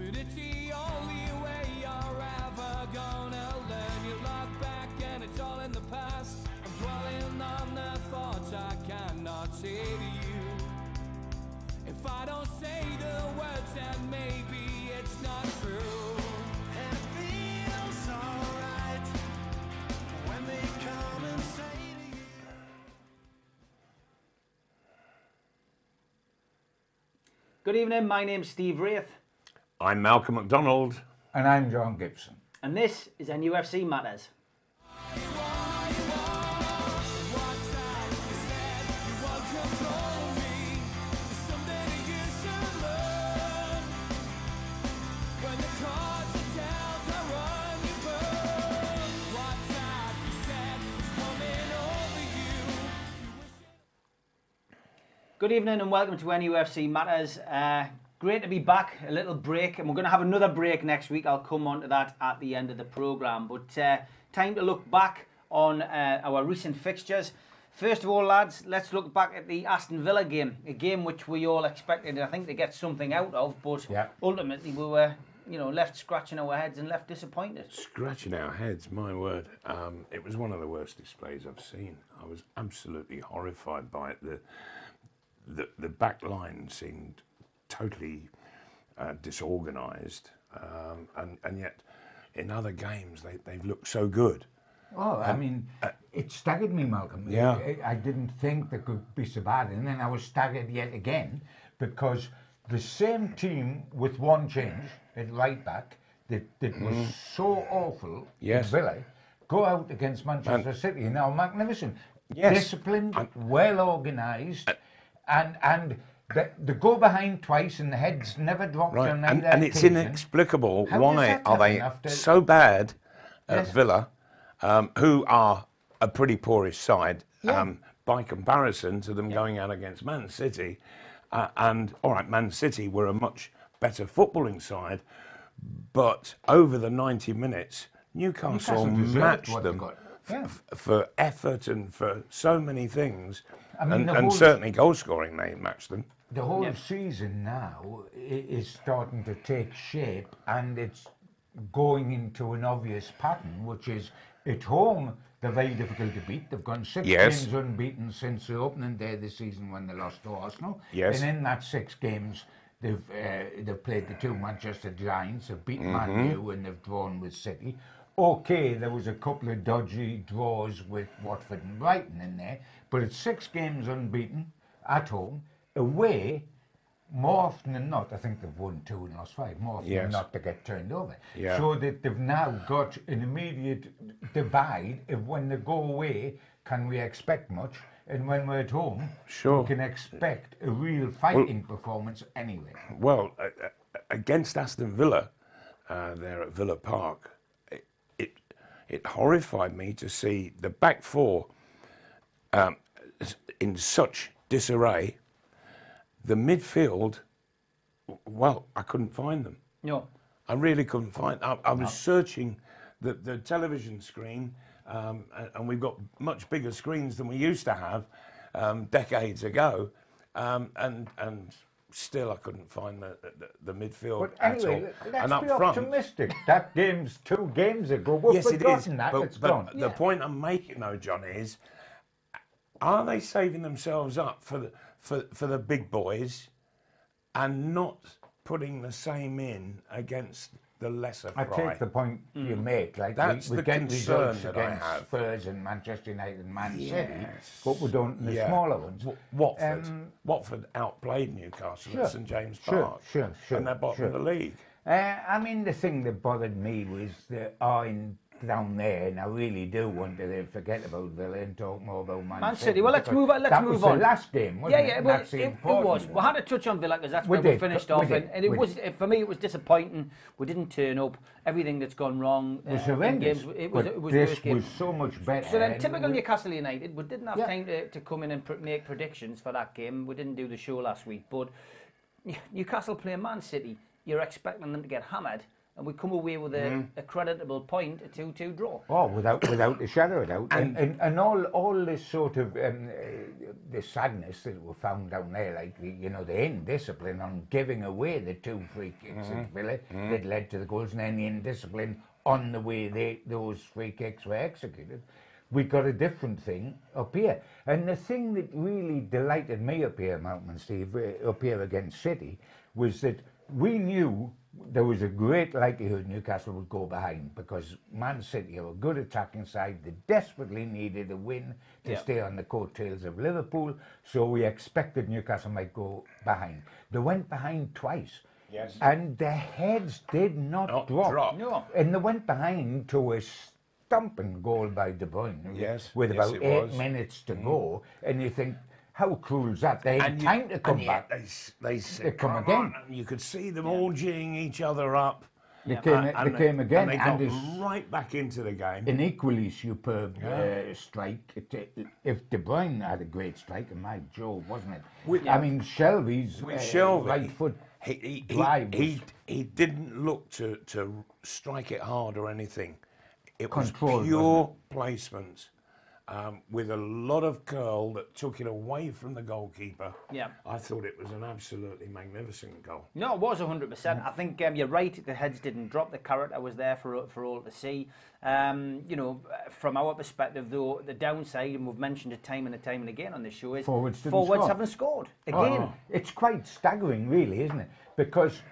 But it's the only way you're ever gonna learn. You look back and it's all in the past. I'm dwelling on the thoughts I cannot say to you. If I don't say the words, then maybe it's not true. And it feels alright when they come and say to you. Good evening, my name's Steve Wraith. I'm Malcolm MacDonald. And I'm John Gibson. And this is NUFC Matters. Good evening and welcome to NUFC Matters. Great to be back, a little break, and we're going to have another break next week. I'll come on to that at the end of the programme. But time to look back on our recent fixtures. First of all, lads, let's look back at the Aston Villa game, a game which we all expected, I think, to get something out of, but ultimately we were, left scratching our heads and left disappointed. Scratching our heads, my word. It was one of the worst displays I've seen. I was absolutely horrified by it. The back line seemed totally disorganised, and yet in other games they've looked so good. Oh, I mean, it staggered me, Malcolm. Yeah. I didn't think they could be so bad, and then I was staggered yet again because the same team with one change at right back that was so awful in Villa go out against Manchester City. Now, magnificent, disciplined, well organised. And they go behind twice and the heads never dropped on either and it's occasion. Inexplicable. How why are they so bad at Villa, who are a pretty poorish side by comparison to them going out against Man City. And all right, Man City were a much better footballing side, but over the 90 minutes, Newcastle matched them for effort and for so many things. I mean, and certainly goal scoring, they matched them. The whole season now is starting to take shape, and it's going into an obvious pattern, which is at home they're very difficult to beat. They've gone 6 games unbeaten since the opening day of the season when they lost to Arsenal. And in that 6 games, they've played the 2 Manchester Giants, they've beaten Man U, and they've drawn with City. Okay, there was a couple of dodgy draws with Watford and Brighton in there, but it's 6 games unbeaten at home. Away, more often than not, I think they've won 2 and lost 5, more often than not to get turned over. So that they've now got an immediate divide of when they go away, can we expect much? And when we're at home, we can expect a real fighting performance anyway. Well, against Aston Villa, there at Villa Park, it horrified me to see the back four in such disarray. The midfield, well, I couldn't find them. No. I really couldn't find them. I was searching the television screen, and we've got much bigger screens than we used to have decades ago, and still I couldn't find the midfield at all. Let's be optimistic. That game's 2 games ago. We've forgotten that. It's gone. The point I'm making, though, John, is are they saving themselves up for the big boys and not putting the same in against the lesser fry? I take the point you make. Like that's we the get concern results that I against have. Spurs and Manchester United and Man City, but we don't in the smaller ones. Watford outplayed Newcastle at St James Park, and they're bottom of the league. I mean, the thing that bothered me was the Iron down there, and I really do want to forget about Villa and talk more about Man City. Well, let's move on. That was the last game, wasn't it? Well, it was. We had to touch on Villa because that's where we finished off, and it was, for me, it was disappointing. We didn't turn up. Everything that's gone wrong was horrendous. It was this was so much better. So then, typical Newcastle United, we didn't have time to come in and make predictions for that game. We didn't do the show last week, but Newcastle playing Man City, you're expecting them to get hammered. and we come away with a creditable point, a 2-2 draw. Oh, without a shadow of doubt. And all this sort of the sadness that we found down there, like the indiscipline on giving away the 2 free kicks at Villa that led to the goals, and then the indiscipline on the way those free kicks were executed. We got a different thing up here. And the thing that really delighted me up here, Malcolm and Steve, up here against City, was that we knew there was a great likelihood Newcastle would go behind, because Man City are a good attacking side. They desperately needed a win to stay on the coattails of Liverpool, so we expected Newcastle might go behind. They went behind twice. Yes. And their heads did not drop. No. And they went behind to a stumping goal by De Bruyne. Yes. With Yes, about it 8 was. minutes to go. And you think, how cruel is that? They had time to come back. They said, come come again. on. And you could see them all geeing each other up. They came again. And they got it's right back into the game. an equally superb strike. If De Bruyne had a great strike, and my Joe, wasn't it? I mean, Shelby's Shelby, right foot he drive didn't look to strike it hard or anything. It Controlled, was pure placement with a lot of curl that took it away from the goalkeeper. Yeah. I thought it was an absolutely magnificent goal. No, it was 100%. I think you're right. The heads didn't drop. The character was there for all to see. From our perspective, though, the downside, and we've mentioned it time and again on this show, is Forwards forwards haven't scored again. It's quite staggering, really, isn't it? Because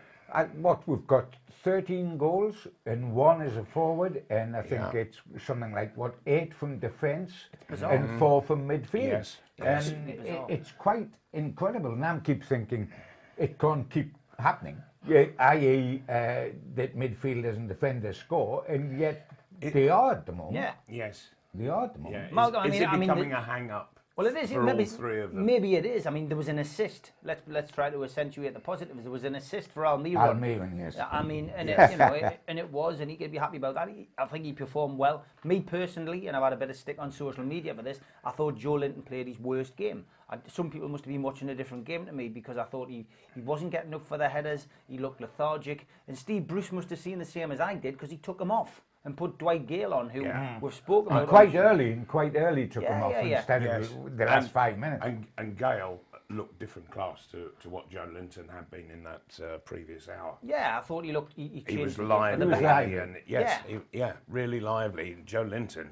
we've got 13 goals, and 1 as a forward, and I think it's something like 8 from defence and 4 from midfield. Yes. And it's quite incredible. And I keep thinking it can't keep happening. I.e., that midfielders and defenders score, and yet they are at the moment. Yeah. Yes. They are at the moment. Yeah. Malcolm, Is it becoming a hang-up? Well, it is. For all 3 of them. Maybe it is. I mean, there was an assist. Let's try to accentuate the positives. There was an assist for Almiron. Almiron, yes. I mean, and it was, and he could be happy about that. I think he performed well. Me personally, and I've had a bit of stick on social media for this, I thought Joe Linton played his worst game. Some people must have been watching a different game to me, because I thought he wasn't getting up for the headers. He looked lethargic, and Steve Bruce must have seen the same as I did, because he took him off and put Dwight Gale on, who we've spoken about. Quite early took him off instead of the last 5 minutes. And Gale looked different class to what Joe Linton had been in that previous hour. Yeah, I thought he looked. He was changed the game for lively. the He was better. lively. And yes, really lively. Joe Linton.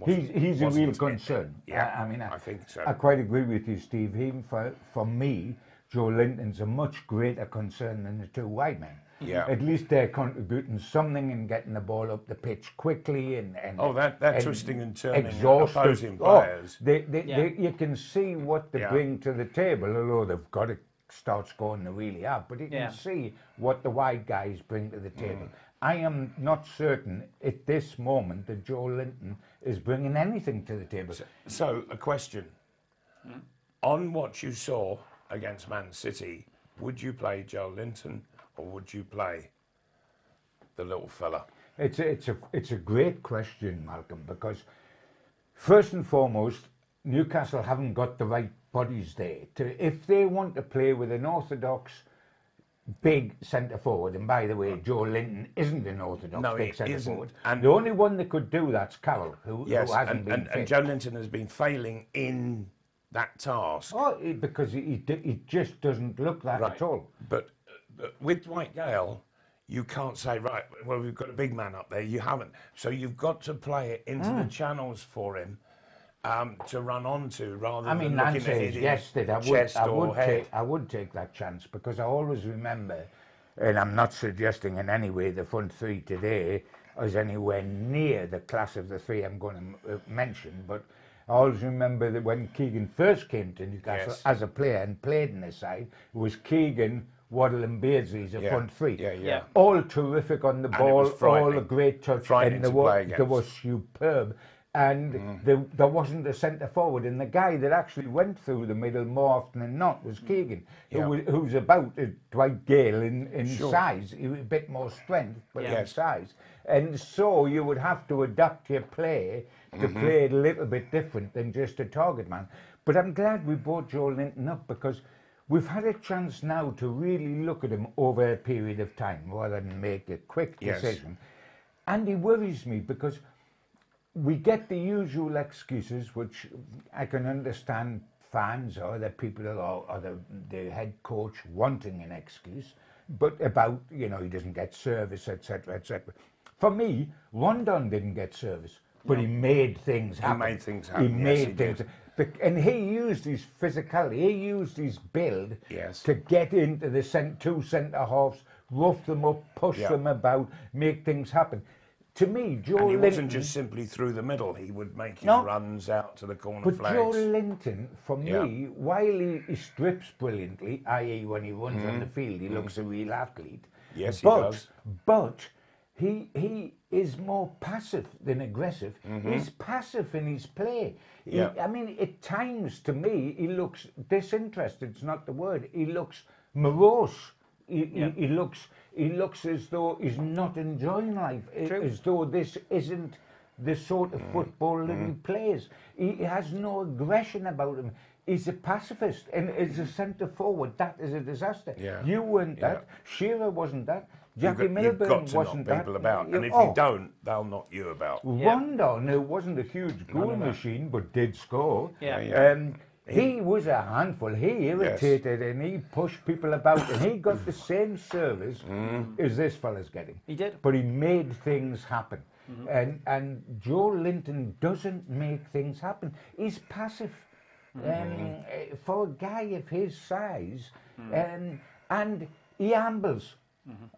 He's a wasn't real it? concern. Yeah, I mean, I think so. I quite agree with you, Steve. Even for me, Joe Linton's a much greater concern than the 2 wide men. Yeah. At least they're contributing something and getting the ball up the pitch quickly and that twisting and turning exhausted. opposing players. You can see what they bring to the table, although they've got to start scoring, they really have. But you can see what the wide guys bring to the table. I am not certain at this moment that Joe Linton is bringing anything to the table. So a question. On what you saw against Man City, would you play Joe Linton or would you play the little fella? It's a great question, Malcolm, because first and foremost, Newcastle haven't got the right bodies there. If they want to play with an orthodox big centre forward, and by the way, Joe Linton isn't an orthodox big centre forward. And the only one that could do that's Carroll, who hasn't been fit. And Joe Linton has been failing in that task. Because he just doesn't look that at all. But with Dwight Gale, you can't say, right, well, we've got a big man up there. You haven't. So you've got to play it into the channels for him to run onto, rather than looking at it yes, that I would take that chance, because I always remember, and I'm not suggesting in any way the front 3 today is anywhere near the class of the 3 I'm going to mention, but I always remember that when Keegan first came to Newcastle as a player and played in the side, it was Keegan, Waddle and Beardsley as a front 3. All terrific on the ball, all a great touch, and they were superb. And there wasn't a centre forward, and the guy that actually went through the middle more often than not was Keegan, who's about Dwight Gale in size, a bit more strength, but in size. And so you would have to adapt your play to play it a little bit different than just a target man. But I'm glad we brought Joe Linton up, because we've had a chance now to really look at him over a period of time rather than make a quick decision. And he worries me because we get the usual excuses, which I can understand fans or the people or the head coach wanting an excuse, but about, you know, he doesn't get service, etc., etc. For me, Rondon didn't get service, but he made things happen. He made things happen. He made things. And he used his physicality, he used his build to get into the two centre halves, rough them up, push them about, make things happen. To me, Joe Linton... And he wasn't just simply through the middle, he would make his runs out to the corner flags. But Joe Linton, for me, while he strips brilliantly, i.e. when he runs on the field, he looks a real athlete. Yes, he does. But he is more passive than aggressive. He's passive in his play. I mean, at times, to me, he looks disinterested. It's not the word. He looks morose. He looks as though he's not enjoying life, as though this isn't the sort of football that he plays. He has no aggression about him. He's a pacifist, and as a centre forward, that is a disaster. You weren't that. Shearer wasn't that. Jackie Milburn wasn't that. People about, and if you don't, they'll knock you about. Rondon, who wasn't a huge goal machine, but did score. He was a handful. He irritated and he pushed people about, and he got the same service as this fella's getting. He did. But he made things happen. And Joe Linton doesn't make things happen. He's passive. For a guy of his size, and he ambles.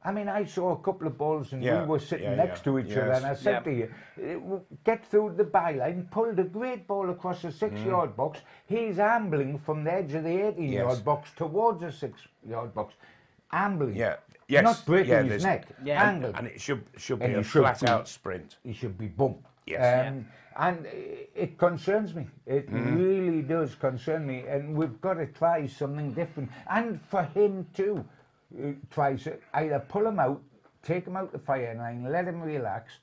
I mean, I saw a couple of balls and we were sitting next to each other, and I said to you, get through the byline, pulled a great ball across the 6-yard box. He's ambling from the edge of the 18-yard box towards the 6-yard box. Ambling. Not breaking his neck. Angled. And it should be a flat-out sprint. He should be boom. And it concerns me. It really does concern me. And we've got to try something different. And for him too. Tries to either pull him out, take him out the firing line, let him relax,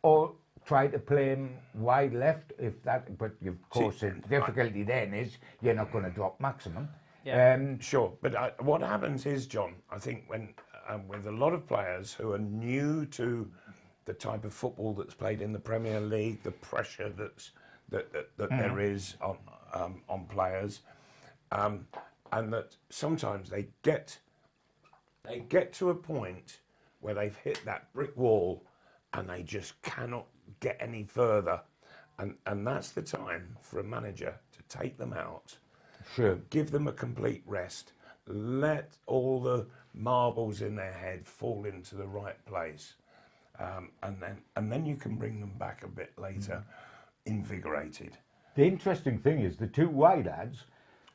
or try to play him wide left. If that, but of course, the difficulty then is you're not going to drop maximum. Sure, but what happens is, John, I think when with a lot of players who are new to the type of football that's played in the Premier League, the pressure that there is on players, and that sometimes they get to a point where they've hit that brick wall and they just cannot get any further. And that's the time for a manager to take them out, give them a complete rest, let all the marbles in their head fall into the right place. And then you can bring them back a bit later, invigorated. The interesting thing is the two wide lads,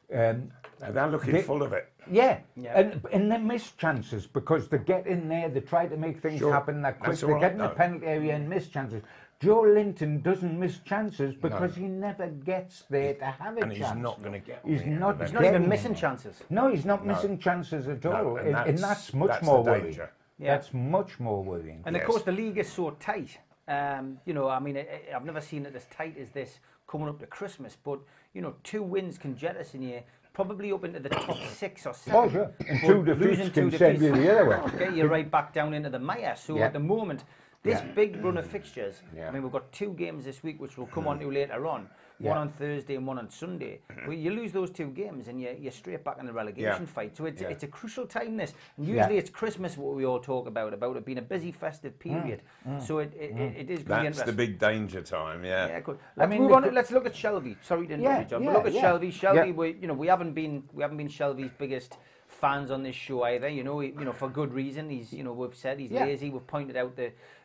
they're looking full of it. And they miss chances because they get in there, they try to make things happen that quick. They get in the penalty area and miss chances. Joe Linton doesn't miss chances because he never gets there to have a chance. And he's not going to get He's not even missing chances. No, he's not missing chances at all. And that's much more worrying. That's much more worrying. And of course, the league is so tight. You know, I mean, I've never seen it as tight as this coming up to Christmas. But, you know, 2 wins can jettison you probably up into the top 6 or 7. Oh, sure. And 2 defeats can send you the other way. Get you right back down into the mire. So at the moment, this big run of fixtures, I mean, we've got 2 games this week, which we'll come on to later on. One on Thursday and one on Sunday. But you lose those 2 games and you're straight back in the relegation fight. So it's a crucial time, this. And usually it's Christmas, what we all talk about it being a busy festive period. So it is going to be interesting. That's the big danger time, Yeah, good. Let's move on. Let's look at Shelby. Sorry to interrupt you, John. But look at Shelby. Shelby, we haven't been Shelby's biggest fans on this show either. You know, for good reason. He's, we've said he's lazy. We've pointed out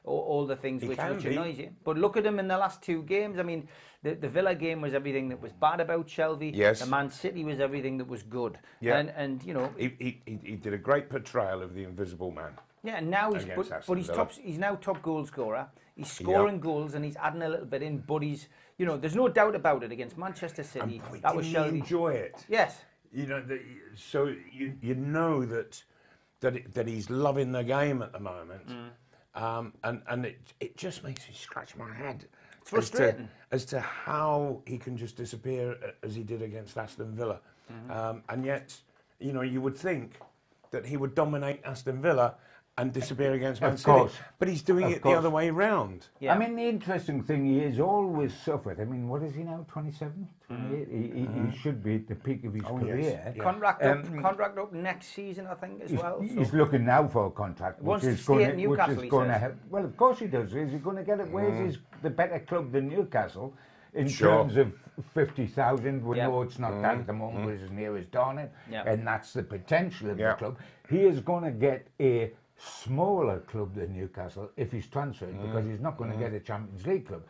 all the things which annoys you. But look at him in the last 2 games. I mean, the Villa game was everything that was bad about Shelby. Yes. The Man City was everything that was good. Yeah. And he did a great portrayal of the Invisible Man. Yeah, and now he's now top goal scorer. He's scoring goals and he's adding a little bit in. But there's no doubt about it against Manchester City. That was Shelby. Enjoy it. Yes. So you know that he's loving the game at the moment, and it just makes me scratch my head. It's frustrating as to how he can just disappear as he did against Aston Villa, and yet you know, you would think that he would dominate Aston Villa and disappear against Man Of City. course. But he's doing Of it the course. other way round. Yeah. I mean, the interesting thing, he has always suffered. I mean, what is he now, 27, 28? He should be at the peak of his career. Yes. Yeah. Contract up next season, I think, as well. He's So. looking now for a contract, Wants which to is stay going at Newcastle, he says. help. Well, of course he does. Is he going to get it? Where's the better club than Newcastle in Sure. terms of 50,000? We Yeah. know it's not that at the moment, but it's as near as Darnell, Yeah. and that's the potential of Yeah. the club. He is going to get a smaller club than Newcastle if he's transferred, because he's not going to get a Champions League club.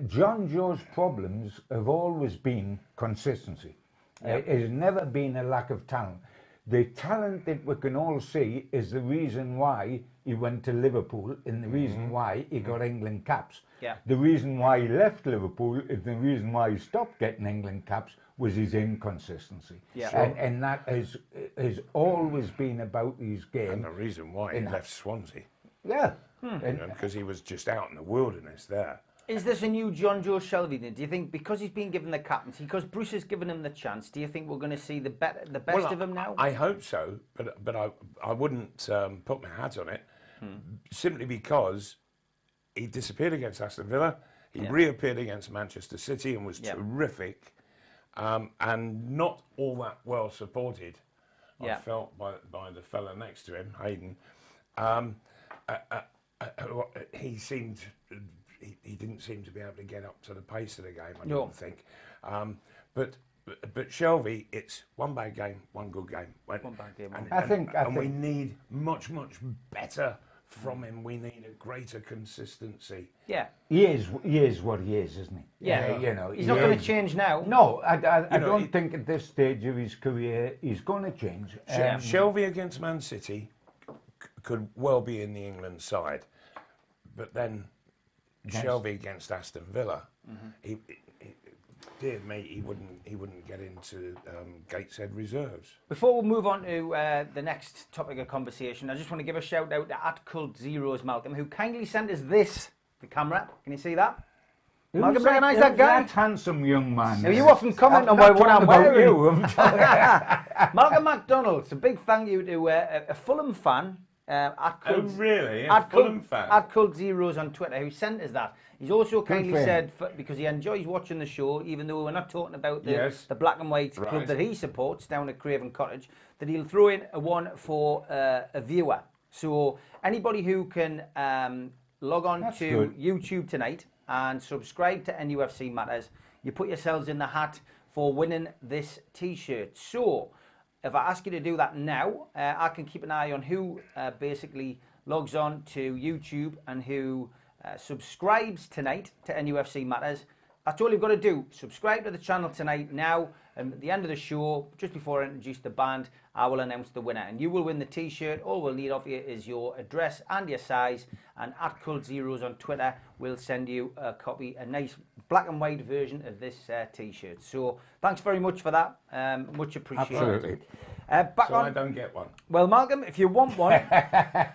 John Joe's problems have always been consistency. It has never been a lack of talent. The talent that we can all see is the reason why he went to Liverpool and the reason why he got England caps. Yeah. The reason why he left Liverpool and the reason why he stopped getting England caps was his inconsistency. Yeah. And that has always been about his game. And the reason why he left Swansea, Yeah. you know, because he was just out in the wilderness there. Is this a new John Joe Shelvey? Do you think because he's been given the captaincy, because Bruce has given him the chance, do you think we're going to see the best of him now? I hope so, but I wouldn't put my hat on it, simply because he disappeared against Aston Villa, he reappeared against Manchester City and was terrific, and not all that well supported, I felt, by the fella next to him, Hayden. He seemed... He didn't seem to be able to get up to the pace of the game, I don't think. But Shelvey, it's one bad game, one good game. One bad game, one I think we need much better from him. We need a greater consistency. Yeah. He is what he is, isn't he? Yeah. You know, He's not going to change now. No, I don't think at this stage of his career he's going to change. Shelvey against Man City could well be in the England side, but then Shelvey against Aston Villa, dear me, he wouldn't get into Gateshead reserves. Before we move on to the next topic of conversation, I just want to give a shout out to @Cult0s Malcolm, who kindly sent us this. The camera, can you see that? Malcolm, recognise that guy? That handsome young man. Now, you often comment on what I'm wearing. You. Malcolm MacDonald, it's a big thank you to a Fulham fan. Really? A Fulham fan? @Cult0s on Twitter, who sent us that. He's also kindly said, because he enjoys watching the show, even though we're not talking about the black and white club that he supports down at Craven Cottage, that he'll throw in a one for a viewer. So anybody who can log on to YouTube tonight and subscribe to NUFC Matters, you put yourselves in the hat for winning this T-shirt. So if I ask you to do that now, I can keep an eye on who basically logs on to YouTube and who subscribes tonight to NUFC Matters. That's all you've got to do. Subscribe to the channel tonight now. And at the end of the show, just before I introduce the band, I will announce the winner. And you will win the T-shirt. All we'll need of you is your address and your size. And @Cult0s on Twitter will send you a copy, a nice black and white version of this T-shirt. So thanks very much for that. Much appreciated. Absolutely. I don't get one. Well, Malcolm, if you want one,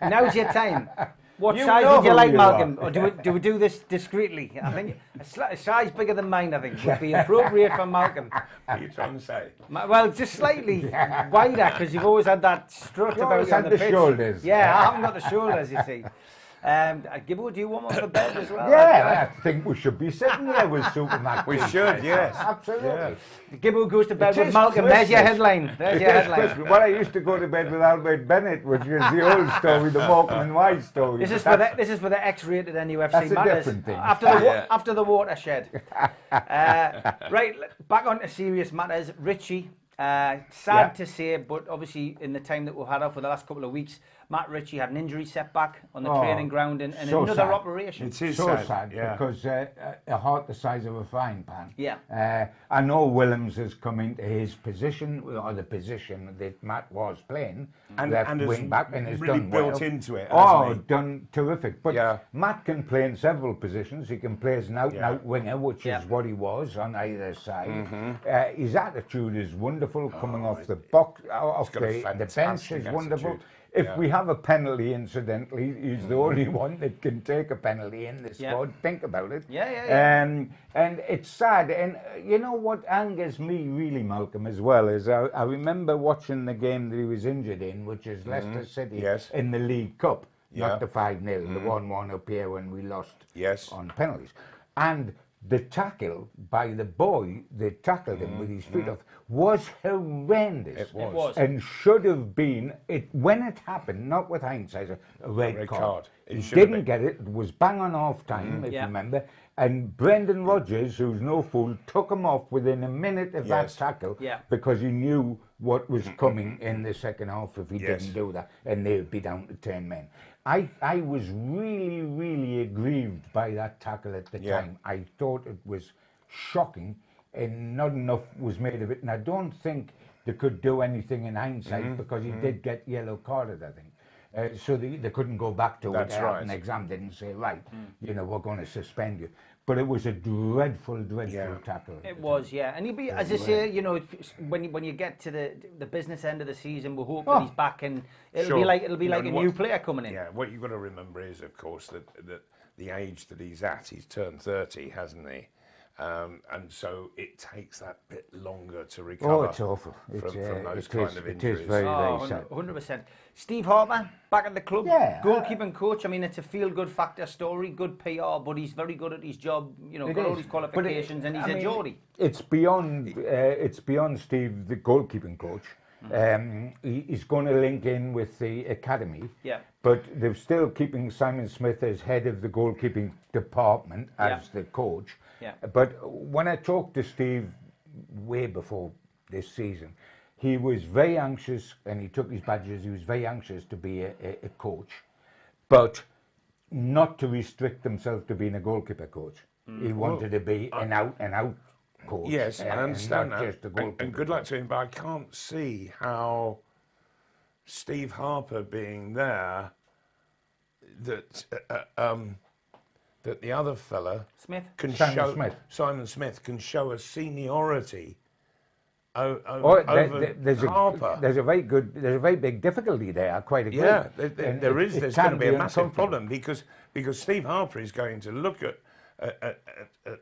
now's your time. What You size know would you who like, you Malcolm? are. Or do we do this discreetly? I think a size bigger than mine, I think, would be appropriate for Malcolm. What are you trying to say? Well, just slightly wider, because you've always had that strut You about always you on had the the pitch. shoulders. Yeah, I haven't got the shoulders, you see. Gibbo, do you want one for bed as well? Yeah, I think we should be sitting here with Superman. We should, yes. Absolutely. Yeah. Gibbo goes to bed It with is Malcolm. There's your Christmas. headline. There's It your is headline. Christmas. Well, I used to go to bed with Albert Bennett, which is the old story, the Morecambe and Wise story. This is But for the X-rated NUFC That's a Matters. different thing. After the watershed. Right, back on to serious matters. Richie, sad to say, but obviously in the time that we've had off for the last couple of weeks, Matt Ritchie had an injury setback on the training ground and so another sad. operation. It is so sad, sad yeah. because a heart the size of a frying pan. Yeah. I know Willems has come into his position, or the position that Matt was playing, left and has wing back, and has really done built well. into it, Oh, hasn't he? done terrific. But Yeah. Matt can play in several positions. He can play as an out-and-out winger, which Yeah. is what he was on either side. Mm-hmm. His attitude is wonderful, coming off the box, off got a the bench fantastic is wonderful. attitude. If we have a penalty, incidentally, he's the only one that can take a penalty in the squad. Think about it. And it's sad. And you know what angers me really, Malcolm, as well, is I remember watching the game that he was injured in, which is Leicester City in the League Cup, not the 5-0, the 1-1 up here when we lost on penalties. And the tackle by the boy that tackled him with his feet off was horrendous. It was. And should have been, when it happened, not with hindsight, a red card. He didn't get it. It was bang on half time, if you remember. And Brendan Rodgers, who's no fool, took him off within a minute of that tackle because he knew what was coming in the second half if he didn't do that, and they would be down to 10 men. I was really, really aggrieved by that tackle at the time. I thought it was shocking, and not enough was made of it. And I don't think they could do anything in hindsight because he did get yellow carded, I think. So they couldn't go back to it. An exam didn't say, right, you know, we're going to suspend you. But it was a dreadful tackle. It was, and you'll be, as I say, you know, when you get to the business end of the season, we hope that he's back, and it'll be like a new player coming in. Yeah, what you've got to remember is, of course, that the age that he's at, he's turned 30, hasn't he? And so it takes that bit longer to recover. Oh, it's awful. From those kind of injuries. It is very, very sad. 100%. Steve Harper, back at the club, goalkeeping coach. I mean, it's a feel-good factor story, good PR, but he's very good at his job, you know, got all his qualifications, and he's a Geordie. It's beyond Steve, the goalkeeping coach. He's going to link in with the academy, but they're still keeping Simon Smith as head of the goalkeeping department as the coach. But when I talked to Steve way before this season, he was very anxious, and he took his badges. He was very anxious to be a coach, but not to restrict himself to being a goalkeeper coach. He wanted to be an out coach. Yes, I understand that. And good luck to him, but I can't see how Steve Harper being there, that the other fella Simon Smith can show a seniority over Harper. There's a very big difficulty there. Quite agree. Yeah, there's going to be a massive problem because Steve Harper is going to look at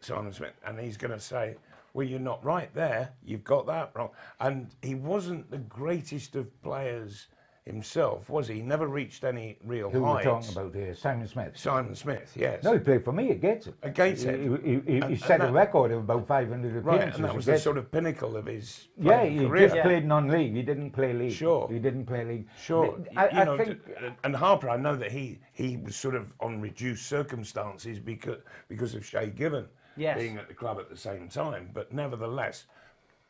Simon Smith and he's going to say, well, you're not right there. You've got that wrong. And he wasn't the greatest of players himself, was he? He never reached any real heights. Who are we talking about here? Simon Smith? Simon Smith, yes. No, he played for me at Gateshead. At Gateshead. He set a record of about 500 appearances. Right, and that was the sort of pinnacle of his career. He just played non-league. He didn't play league. Sure. He didn't play league. Sure. I think... And Harper, I know that he was sort of on reduced circumstances because of Shay Given being at the club at the same time, but nevertheless...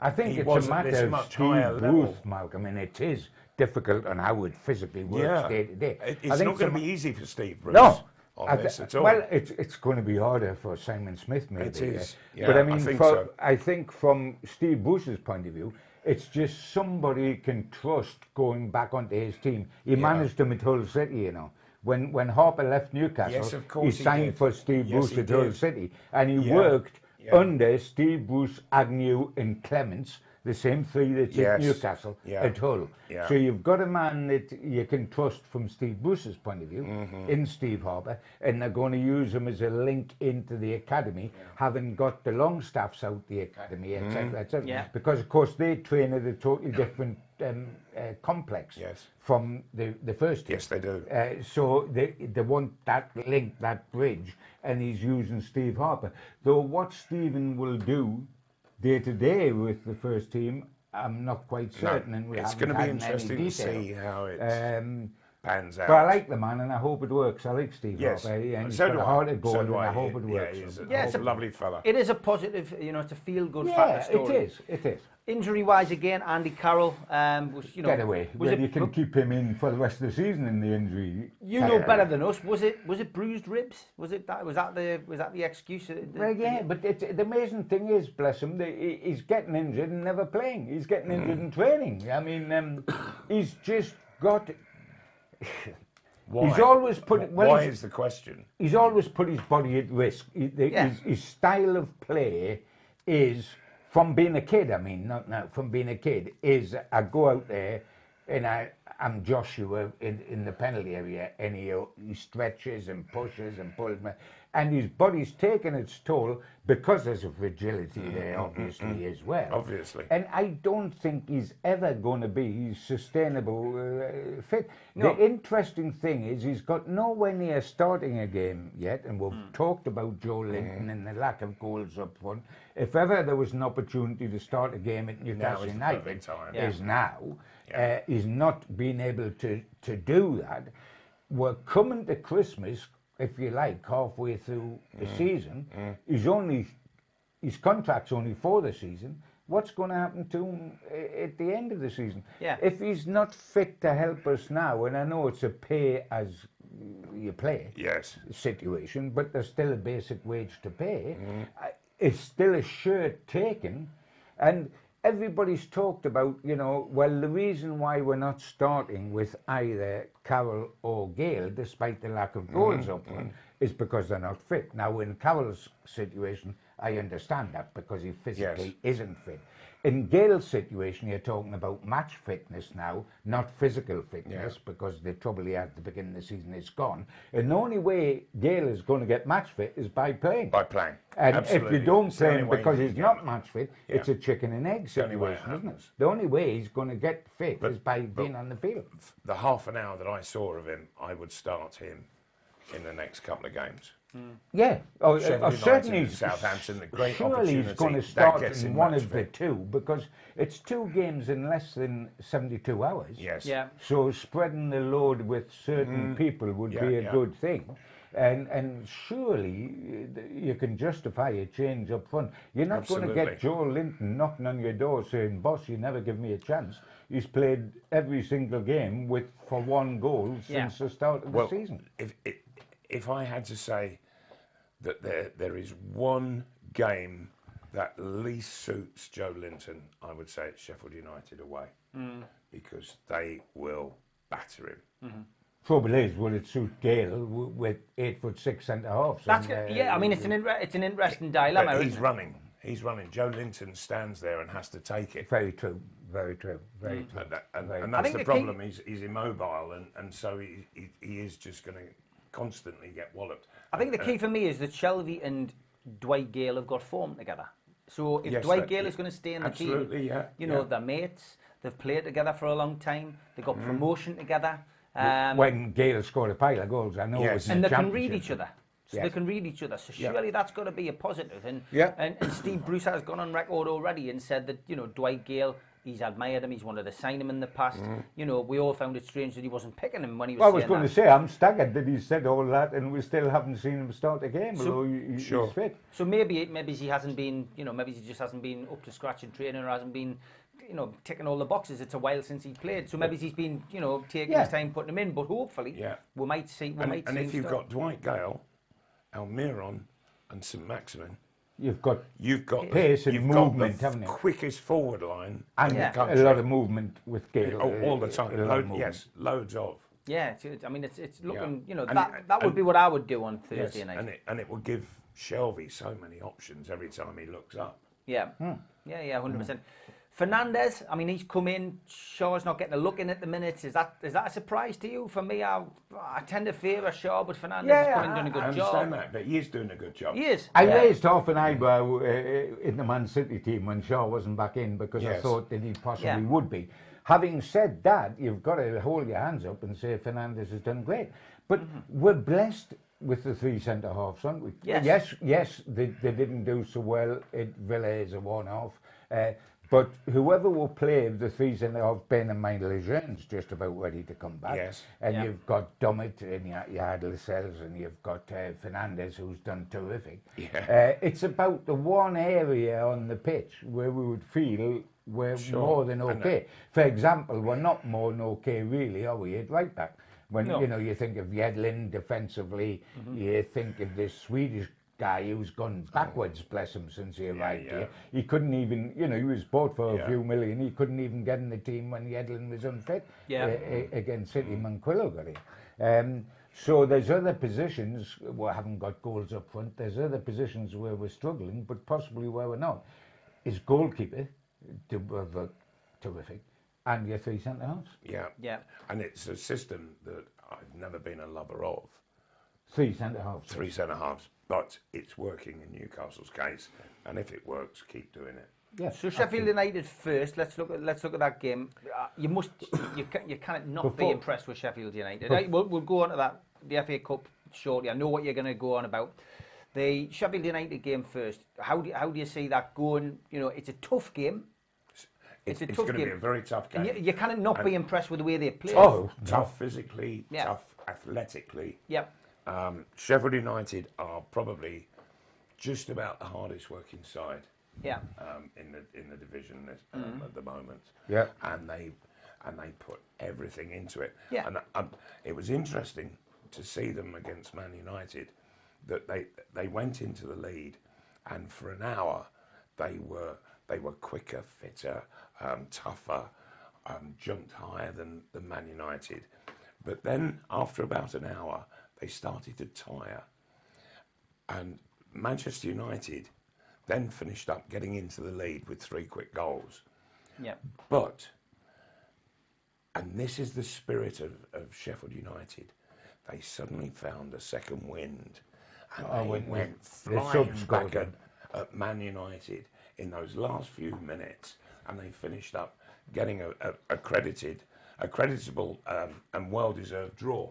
I think it's a matter of Steve Bruce, Malcolm, and it is difficult on how it physically works day to day. It's not going to be easy for Steve Bruce. No. At all. Well, it's going to be harder for Simon Smith, maybe. It is. But I mean, I think from Steve Bruce's point of view, it's just somebody can trust going back onto his team. He managed him at Hull City, you know. When Harper left Newcastle, he signed for Steve Bruce at Hull City, and he worked under Steve Bruce, Agnew and Clements, the same three that's at Newcastle at Hull. So you've got a man that you can trust from Steve Bruce's point of view in Steve Harper, and they're going to use him as a link into the academy, having got the Longstaffs out the academy, etc., etc. Because of course they train at a totally different complex from the first team. Yes, they do. So they want that link, that bridge, and he's using Steve Harper. Though what Stephen will do day to day with the first team, I'm not quite certain. No, and it's going to be interesting to see how it pans out. But I like the man, and I hope it works. I like Steve Harper, and he's got a heart of gold, and I hope it works. He's a lovely fella. It is a positive, you know, it's a feel-good factor story. It is. Injury-wise, again, Andy Carroll was, you know, get away. You can keep him in for the rest of the season in the injury. You know better than us. Was it bruised ribs? Was that the excuse? Well, yeah, but the amazing thing is, bless him, he's getting injured and never playing. He's getting injured in training. I mean, he's just got. Why? He's always put. Why is the question? He's always put his body at risk. His style of play is. From being a kid, I mean, not now, from being a kid, is I go out there and I I'm Joshua in the penalty area, and he stretches and pushes and pulls me, and his body's taking its toll because there's a fragility there, obviously, as well. Obviously. And I don't think he's ever going to be sustainable fit. No. The interesting thing is he's got nowhere near starting a game yet, and we've talked about Joe Linton and the lack of goals up front. If ever there was an opportunity to start a game at Newcastle is the United, perfect time. is now. Yeah. He's not been able to do that. We're coming to Christmas, if you like, halfway through the season. His contract's only for the season. What's going to happen to him at the end of the season? Yeah. If he's not fit to help us now, and I know it's a pay as you play situation, but there's still a basic wage to pay. It's still a shirt taken, and everybody's talked about, well, the reason why we're not starting with either Carroll or Gale, despite the lack of goals up front, is because they're not fit. Now, in Carroll's situation, I understand that because he physically isn't fit. In Gale's situation, you're talking about match fitness now, not physical fitness, because the trouble he had at the beginning of the season is gone. And the only way Gale is going to get match fit is by playing. By playing. And Absolutely. if you don't It's the play only him way because he he's can not get- match fit, it's a chicken and egg the only way it situation, isn't it? happens. The only way he's going to get fit is by being on the field. The half an hour that I saw of him, I would start him in the next couple of games. Yeah, Sheffield certainly. United and Southampton, a great surely he's opportunity. going to That start gets in him one match of the fit. two because it's 2 games in less than 72 hours. Yes. Yeah. So spreading the load with certain people would be a good thing. And surely you can justify a change up front. You're not going to get Absolutely. Joe Linton knocking on your door saying, "Boss, you never give me a chance." He's played every single game for 1 goal since the start of the season. If I had to say that there is one game that least suits Joe Linton, I would say it's Sheffield United away, because they will batter him. Trouble is, will it suit Gale with 8'6" centre halves? That's good. Yeah, I mean, it's an interesting dilemma. But isn't it? He's running. Joe Linton stands there and has to take it. Very true. Very true. Very true. And that's the problem. He's immobile, and so he is just going to constantly get walloped. I think the key for me is that Shelvey and Dwight Gale have got form together. So if Yes, Dwight Gale is going to stay in the team, absolutely, yeah, they're mates. They've played together for a long time. They got promotion together. When Gale scored a pile of goals, I know it was in And the they can read championship. each other. So Yes. they can read each other. So surely that's got to be a positive. And, Yeah. and Steve Bruce has gone on record already and said that, Dwight Gale, he's admired him. He's wanted to sign him in the past. We all found it strange that he wasn't picking him when he was Well, I was saying going that. to say, I'm staggered that he said all that and we still haven't seen him start a game, although he's fit. So maybe he hasn't been, maybe he just hasn't been up to scratch in training or hasn't been, ticking all the boxes. It's a while since he played. So maybe he's been, taking his time putting him in. But hopefully, we might see. And if you've got Dwight Gale, Almiron, and St Maximin, You've got got pace and movement, the haven't you? quickest forward line And in the a country. lot of movement with Gale. all the time. a lot of movement. Loads of. Yeah, it's looking, And that would be what I would do on Thursday night. And it will give Shelvey so many options every time he looks up. Yeah, 100%. Fernandez, I mean, he's come in. Shaw's not getting a look in at the minute. Is that a surprise to you? For me, I tend to favour Shaw, but Fernandez has come in and done a good I job. understand that, but he is doing a good job. He is. I raised half an eyebrow in the Man City team when Shaw wasn't back in because I Yes. thought that he possibly would be. Having said that, you've got to hold your hands up and say Fernandez has done great. But we're blessed with the 3 centre halves, aren't we? Yes. Yes, they didn't do so well at Villa as a one-off. But whoever will play the 3 centre halves, bearing in mind Lejeune's just about ready to come back. Yes. And you've got Dummett and you had Lascelles and you've got Fernandez, who's done terrific. Yeah. It's about the one area on the pitch where we would feel we're more than okay. For example, we're not more than okay, really, are we, at right back? When you think of Yedlin defensively, you think of this Swedish guy who's gone backwards, bless him, since he arrived here. He couldn't even, he was bought for a few million. He couldn't even get in the team when Yedlin was unfit against City. Manquillo got in. So there's other positions we haven't got goals up front. There's other positions where we're struggling, but possibly where we're not. His goalkeeper, terrific. And your 3 centre-halves. Yeah. Yeah. And it's a system that I've never been a lover of. 3 centre-halves. 3 centre-halves. But it's working in Newcastle's case. And if it works, keep doing it. Yes. So Sheffield United first. Let's look at that game. You can't not be impressed with Sheffield United. Right, we'll go on to that, the FA Cup shortly. I know what you're going to go on about. The Sheffield United game first. How do you see that going? You know, it's a tough game. It's going to be a very tough game. And you cannot not be impressed with the way they play. Tough physically, Yeah. tough athletically. Yep. Sheffield United are probably just about the hardest working side. Yeah. In the division at the moment. Yeah. And they put everything into it. Yeah. And it was interesting to see them against Man United, that they went into the lead, and for an hour they were quicker, fitter, tougher, jumped higher than Man United. But then after about an hour they started to tire, and Manchester United then finished up getting into the lead with 3 quick goals. Yeah. But, and this is the spirit of Sheffield United, they suddenly found a second wind, and they went flying back at Man United in those last few minutes, and they finished up getting a creditable and well-deserved draw.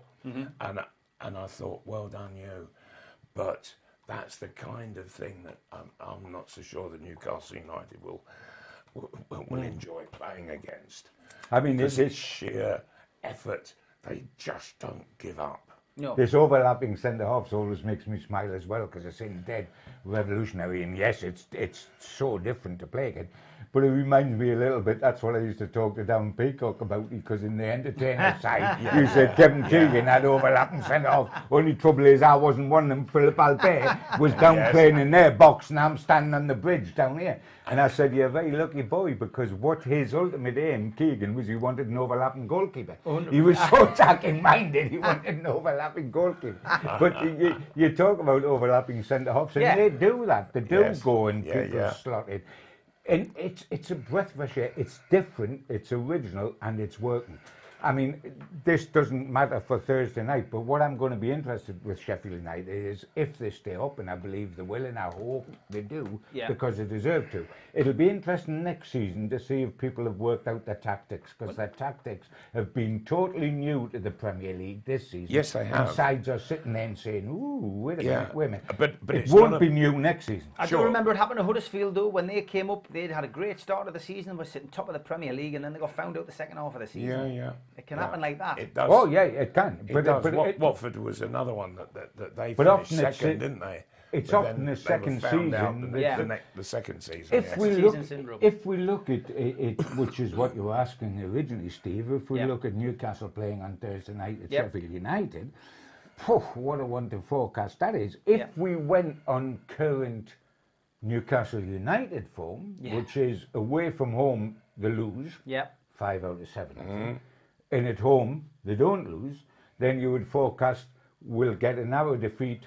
And I thought, well done you. But that's the kind of thing that I'm not so sure that Newcastle United will enjoy playing against. I mean, because it's sheer effort. They just don't give up. No. This overlapping centre-halves always makes me smile as well, because it's in dead revolutionary, and yes, it's so different to play it. But it reminds me a little bit, that's what I used to talk to Dan Peacock about, because in the entertainer side, you said Kevin Keegan had overlapping centre-half. Only trouble is I wasn't one of them. Philip Albert was down playing in their box, and I'm standing on the bridge down here. And I said, you're a very lucky boy, because what his ultimate aim, Keegan, was he wanted an overlapping goalkeeper. He was so attacking-minded, he wanted an overlapping goalkeeper. But you talk about overlapping centre-halves, and they do that. They do go and keep us slotted. And it's a breath of fresh air. It's different, it's original, and it's working. I mean, this doesn't matter for Thursday night, but what I'm going to be interested with Sheffield United is if they stay up, and I believe they will, and I hope they do, because they deserve to. It'll be interesting next season to see if people have worked out their tactics, because their tactics have been totally new to the Premier League this season. Yes, they have. And sides are sitting there and saying, ooh, wait a minute. But it won't be new next season. I do remember it happened to Huddersfield, though, when they came up. They'd had a great start of the season, were sitting top of the Premier League, and then they got found out the second half of the season. Yeah. It can happen like that. It does. Oh, yeah, it can. It does. Watford was another one that they finished second, didn't they? It's But often then the second they were found season. out the second season. If we look at it, which is what you were asking originally, Steve, if we look at Newcastle playing on Thursday night at Sheffield United, what a one to forecast that is. If we went on current Newcastle United form, which is away from home, they lose 5 out of 7. And at home, they don't lose, then you would forecast we'll get a narrow defeat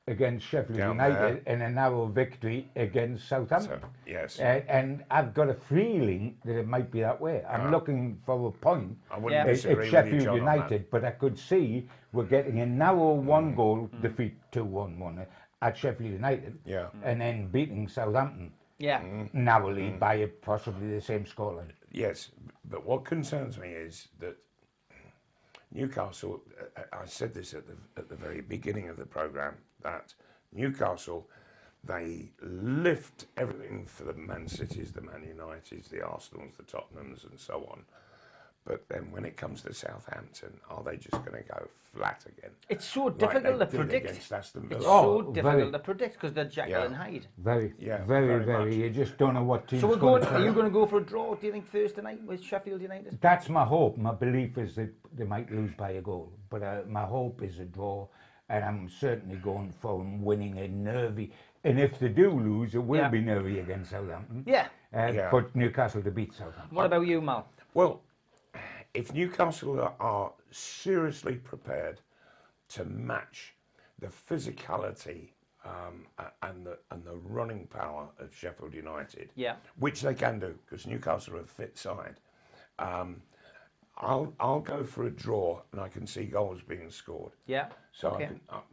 against Sheffield United and a narrow victory against Southampton. Yes. And I've got a feeling that it might be that way. I'm looking for a point at Sheffield United, but I could see we're getting a narrow one-goal defeat, 2-1-1 at Sheffield United, and then beating Southampton narrowly by possibly the same scoreline. Yes, but what concerns me is that Newcastle, I said this at the very beginning of the programme, that Newcastle, they lift everything for the Man Cities, the Man Uniteds, the Arsenals, the Tottenhams and so on. But then when it comes to Southampton, are they just going to go flat again? It's so difficult to predict. It's so difficult to predict because they're Jekyll and Hyde. Very. You just don't know what team's So are you going to go for a draw, do you think, Thursday night with Sheffield United? That's my hope. My belief is that they might lose by a goal. But my hope is a draw, and I'm certainly going for them winning a nervy. And if they do lose, it will be nervy against Southampton. But Newcastle to beat Southampton. What about you, Mal? Well, if Newcastle are seriously prepared to match the physicality and the running power of Sheffield United, which they can do because Newcastle are a fit side, I'll go for a draw, and I can see goals being scored. Yeah. So Okay.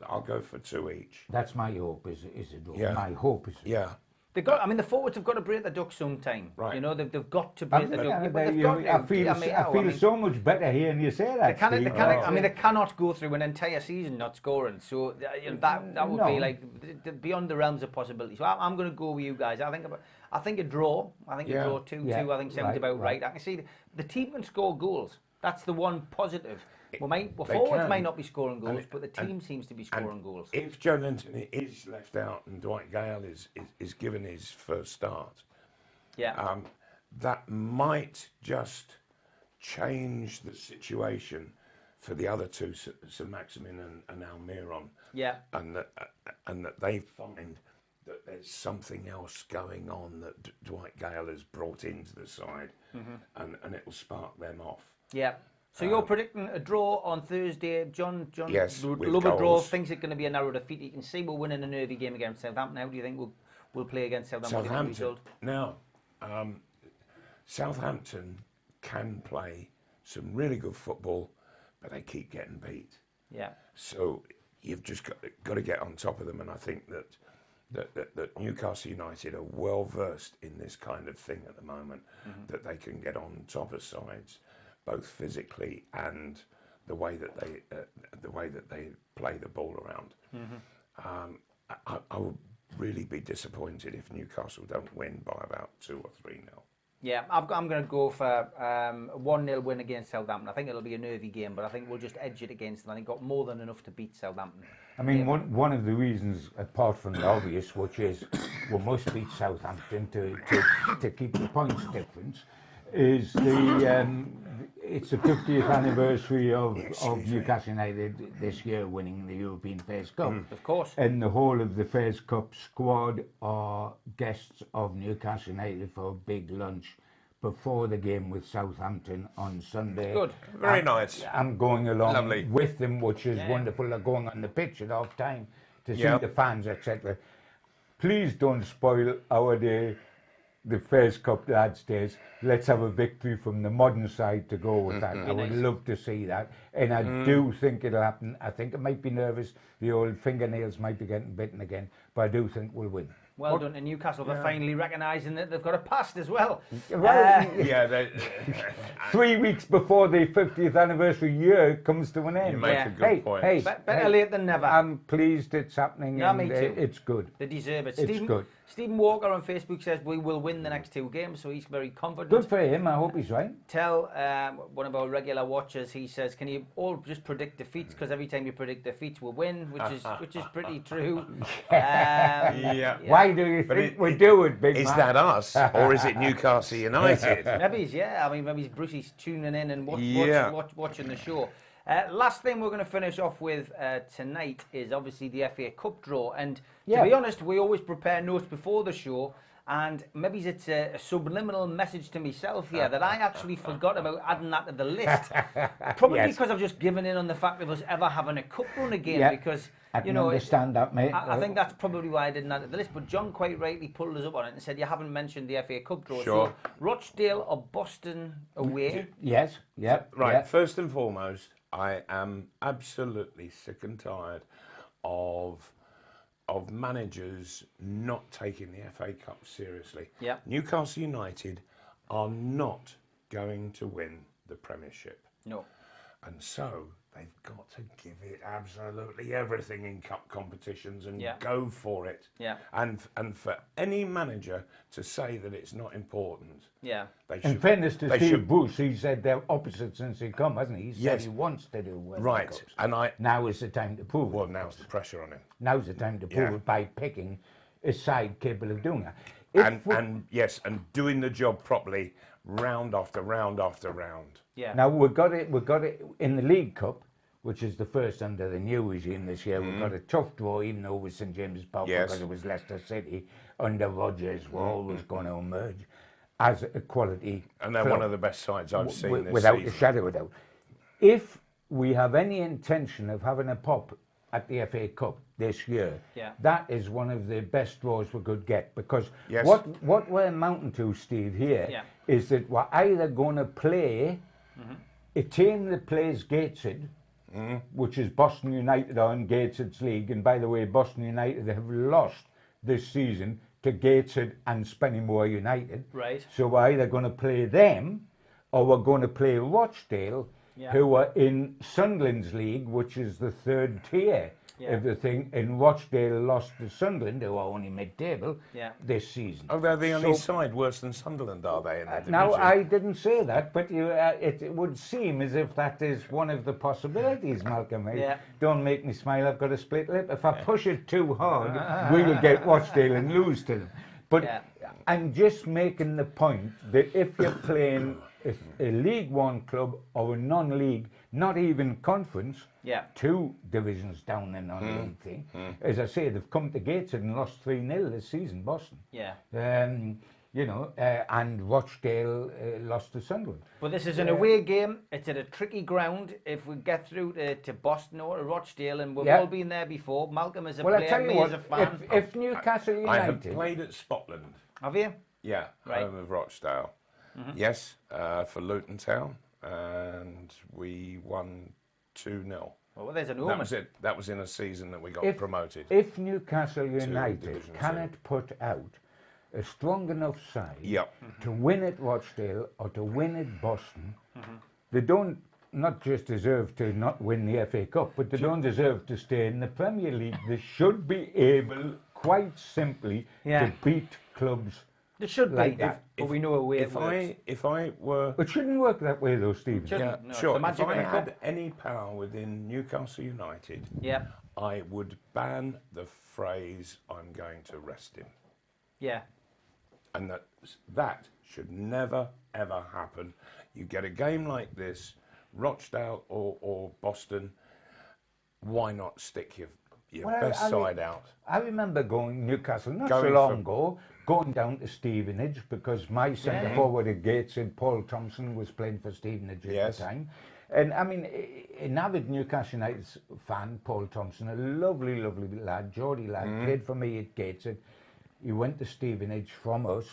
I'll go for 2 each. That's my hope. Is a draw. Yeah. My hope is. Yeah. The forwards have got to break the duck sometime. Right. You know, they've got to break the duck. Yeah, Yeah, but they've got to. I feel so much better hearing you say that. They Steve. they cannot go through an entire season not scoring. So that would be like beyond the realms of possibility. So I'm going to go with you guys. I think a draw. I think a draw 2-2. Yeah, I think sounds about right. I can see the team can score goals. That's the one positive. Forwards might not be scoring goals, but the team seems to be scoring goals. If Joe Linton is left out and Dwight Gale is given his first start, that might just change the situation for the other two, St Maximin and Almiron. Yeah. And that they find that there's something else going on that Dwight Gale has brought into the side, and it will spark them off. Yeah. So you're predicting a draw on Thursday. John yes, would with love a draw, goals. thinks it's going to be a narrow defeat. You can see we're winning a nervy game against Southampton. How do you think we'll play against Southampton? Now, Southampton can play some really good football, but they keep getting beat. Yeah. So you've just got to get on top of them, and I think that Newcastle United are well versed in this kind of thing at the moment, that they can get on top of sides, both physically and the way that they play the ball around. I would really be disappointed if Newcastle don't win by about 2 or 3-0. Yeah, I'm going to go for a 1-0 win against Southampton. I think it'll be a nervy game, but I think we'll just edge it against them. I think got more than enough to beat Southampton. I mean, one of the reasons, apart from the obvious, which is we must beat Southampton to keep the points difference, is it's the 50th anniversary of Newcastle United this year winning the European Fairs Cup. Of course. And the whole of the Fairs Cup squad are guests of Newcastle United for a big lunch before the game with Southampton on Sunday. Good. Very nice. I'm going along Lovely. with them, which is wonderful. They're going on the pitch at half time to see the fans, etc. Please don't spoil our day. The Fairs Cup lads days. Let's have a victory from the modern side to go with that. I would love to see that, and I do think it'll happen. I think it might be nervous. The old fingernails might be getting bitten again, but I do think we'll win. Well done to Newcastle for finally recognising that they've got a past as well. Yeah, 3 weeks before the 50th anniversary year comes to an end. you make a good point. Hey, Better late than never. I'm pleased it's happening. Yeah, and me too. It's good. They deserve it. It's good. Stephen Walker on Facebook says we will win the next 2 games, so he's very confident. Good for him. I hope he's right. Tell one of our regular watchers. He says, "Can you all just predict defeats? Because every time you predict defeats, we win," which is pretty true. Why do you think we do it, big man? Is that us, or is it Newcastle United? Maybe Brucey's tuning in and watching the show. Last thing we're going to finish off with tonight is obviously the FA Cup draw. And to be honest, we always prepare notes before the show. And maybe it's a subliminal message to myself here that I actually forgot about adding that to the list. Probably because I've just given in on the fact of us ever having a cup run again. Because, I can understand that, mate. I think that's probably why I didn't add it to the list. But John quite rightly pulled us up on it and said you haven't mentioned the FA Cup draw. Sure. So Rochdale or Boston away? Yes, yep. Right, Yep. first and foremost, I am absolutely sick and tired of managers not taking the FA Cup seriously. Yep. Newcastle United are not going to win the Premiership. No. And so they've got to give it absolutely everything in cup competitions and go for it. Yeah. And for any manager to say that it's not important, they should. In fairness to Steve Bruce, he said they're opposite since he come, hasn't he? He said he wants to do well. Right. Cups. And now is the time to prove Well, it. now's the pressure on him. Now's the time to prove it by picking a side capable of doing that. And doing the job properly, round after round after round. Yeah. Now we've got it in the League Cup, which is the first under the new regime this year. We've got a tough draw, even though it was St James's Park because it was Leicester City. Under Rodgers, we're always going to emerge as a quality. And they're one of the best sides I've seen this without season. a shadow of a doubt. If we have any intention of having a pop at the FA Cup this year, that is one of the best draws we could get, because what we're mounting to, Steve, here is that we're either going to play a team that plays Gateshead, which is Boston United are in Gateshead's league, and by the way, Boston United have lost this season to Gateshead and Spennymoor United. Right. So we're either going to play them, or we're going to play Rochdale, who are in Sunderland's league, which is the third tier of the thing. And Rochdale lost to Sunderland, who are only mid-table, this season. Oh, they're the only side worse than Sunderland, are they, in the division? Now, I didn't say that, but it would seem as if that is one of the possibilities, Malcolm. Don't make me smile, I've got a split lip. If I push it too hard, we'll get Rochdale and lose to them. But I'm just making the point that if you're playing a League One club or a non-league, not even conference, 2 divisions down the non-league thing, as I say, they've come to Gateshead and lost 3-0 this season, Boston. You know, and Rochdale lost to Sunderland. But this is an away game. It's at a tricky ground. If we get through to Boston or to Rochdale, and we've all been there before, Malcolm is a player, I tell you me what, as a fan. if Newcastle United... I have played at Spotland. Have you? Yeah, home of Rochdale. Yes, for Luton Town, and we won 2-0. Well, there's an That was it. That was in a season that we got promoted. If Newcastle United cannot put out a strong enough side to win at Rochdale or to win at Boston, they don't not just deserve to not win the FA Cup, but they don't deserve to stay in the Premier League. They should be able, quite simply, to beat clubs. It should like be, but we know a way it works. If I were... It shouldn't work that way, though, Stephen. No, sure. If I had any power within Newcastle United, I would ban the phrase, I'm going to rest him. Yeah. And that should never, ever happen. You get a game like this, Rochdale or Boston, why not stick your best side out? I remember going Newcastle not so long ago, going down to Stevenage, because my centre forward at Gateshead, Paul Thompson, was playing for Stevenage at the time. And I mean, an avid Newcastle United fan, Paul Thompson, a lovely, lovely lad, Geordie lad, played for me at Gateshead. He went to Stevenage from us,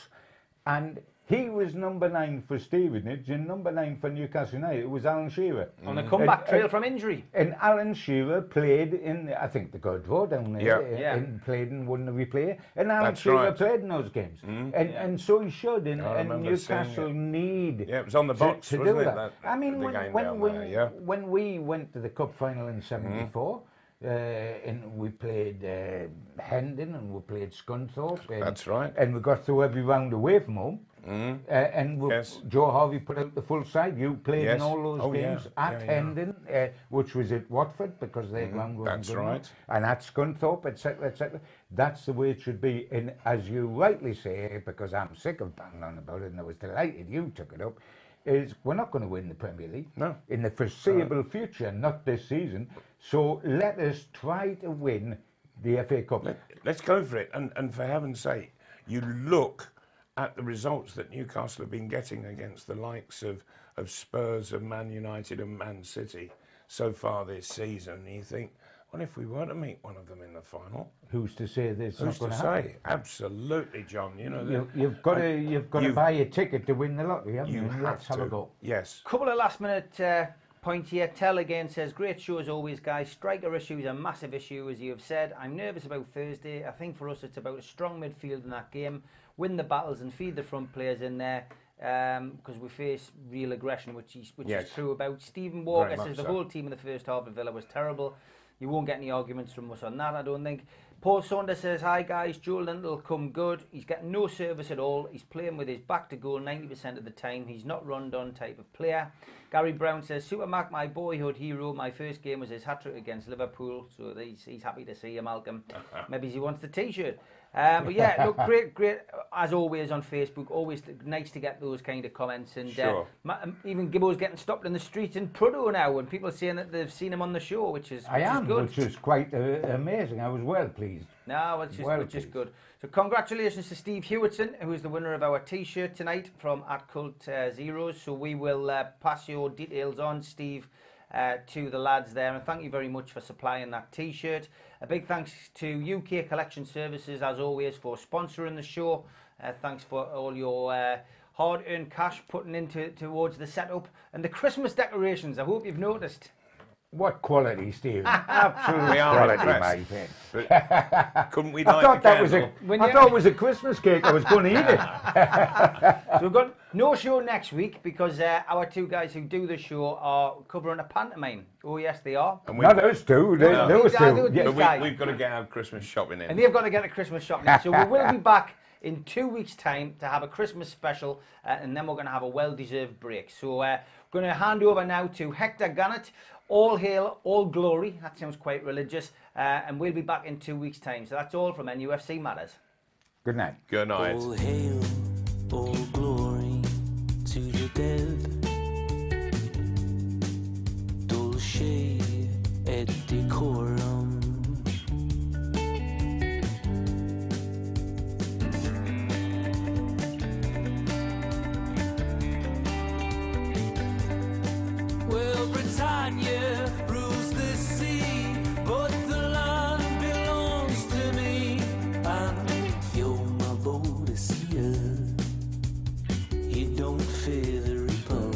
and he was number 9 for Stevenage and number 9 for Newcastle United. It was Alan Shearer. On the comeback trail from injury. And Alan Shearer played in, I think they got a draw down there, and played and won the replay. And Alan Shearer played in those games. And so he should, and Newcastle need it was on the box, to wasn't do it? that. I mean, when we went to the Cup final in '74, and we played Hendon and we played Scunthorpe. That's right. And we got through every round away from home. And Joe Harvey put out the full side. You played in all those games at Hendon, which was at Watford, because their ground wasn't good enough, and at Scunthorpe, etc., etc. That's the way it should be. And as you rightly say, because I'm sick of banging on about it, and I was delighted you took it up, is we're not going to win the Premier League in the foreseeable future, not this season. So let us try to win the FA Cup. Let's go for it. And for heaven's sake, you look at the results that Newcastle have been getting against the likes of Spurs, of Man United and Man City so far this season, and you think, well, if we were to meet one of them in the final, who's to say this? Who's to say? Absolutely, John. You know, you've got to buy a ticket to win the lottery, haven't you? Let's have a go. Yes. Couple of last minute points here. Tell again says, great show as always, guys. Striker issue is a massive issue, as you have said. I'm nervous about Thursday. I think for us it's about a strong midfield in that game. Win the battles and feed the front players in there, because we face real aggression, which is true about. Stephen Walker says the whole team in the first half of Villa was terrible. You won't get any arguments from us on that, I don't think. Paul Saunders says, hi guys, Joe Linton will come good. He's getting no service at all. He's playing with his back to goal 90% of the time. He's not run-done type of player. Gary Brown says, Super Mac, my boyhood hero. My first game was his hat-trick against Liverpool, so he's happy to see you, Malcolm. Maybe he wants the T-shirt. But yeah, look, great, as always on Facebook, always nice to get those kind of comments. And even Gibbo's getting stopped in the street in Prudhoe now, and people saying that they've seen him on the show, which is good. Which is quite amazing. I was well pleased. No, which is good. So congratulations to Steve Hewitson, who is the winner of our T-shirt tonight from @Cult Zeros. So we will pass your details on, Steve, to the lads there, and thank you very much for supplying that T-shirt. A big thanks to UK Collection Services, as always, for sponsoring the show. Thanks for all your hard-earned cash putting into towards the setup and the Christmas decorations. I hope you've noticed. What quality, Steve? Absolutely. We are quality, impressed. my friend. But couldn't we I light thought the that was candle? I thought it was a Christmas cake. I was going to eat it. So we've got no show next week because our two guys who do the show are covering a pantomime. Oh yes, they are. And Not those two. Those these two. guys- but we've got to get our Christmas shopping in. And they've got to get a Christmas shopping. So we will be back in 2 weeks' time to have a Christmas special, and then we're going to have a well-deserved break. So we're going to hand over now to Hector Gannett. All hail, all glory. That sounds quite religious. And we'll be back in 2 weeks' time. So that's all from NUFC Matters. Good night. Good night. All hail, all glory to the dead. Dulce et decorum. Well, Britannia rules the sea, but the land belongs to me. And you're my Boadicea. You don't fear the reaper.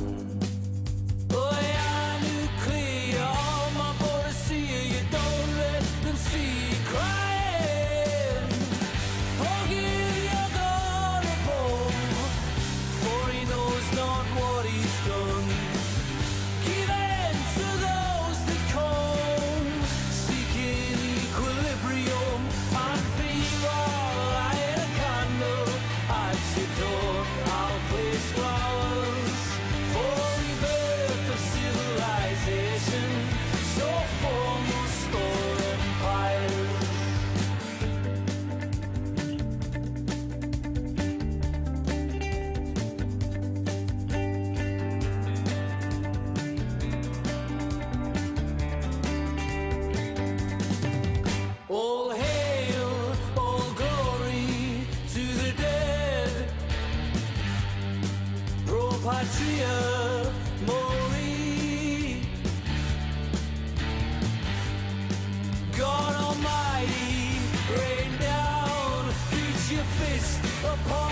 Oh, yeah, nuclear, oh, my Boadicea. You don't let them see you crying. Forgive your God above, for he knows not what he's done. Give in to those that come, seeking equilibrium. And for you all, light a candle at your door. I'll place flowers for rebirth of civilization, so foremost or empires. All hail, all glory to the dead. Pro patria mori. God Almighty, rain down, reach your fist upon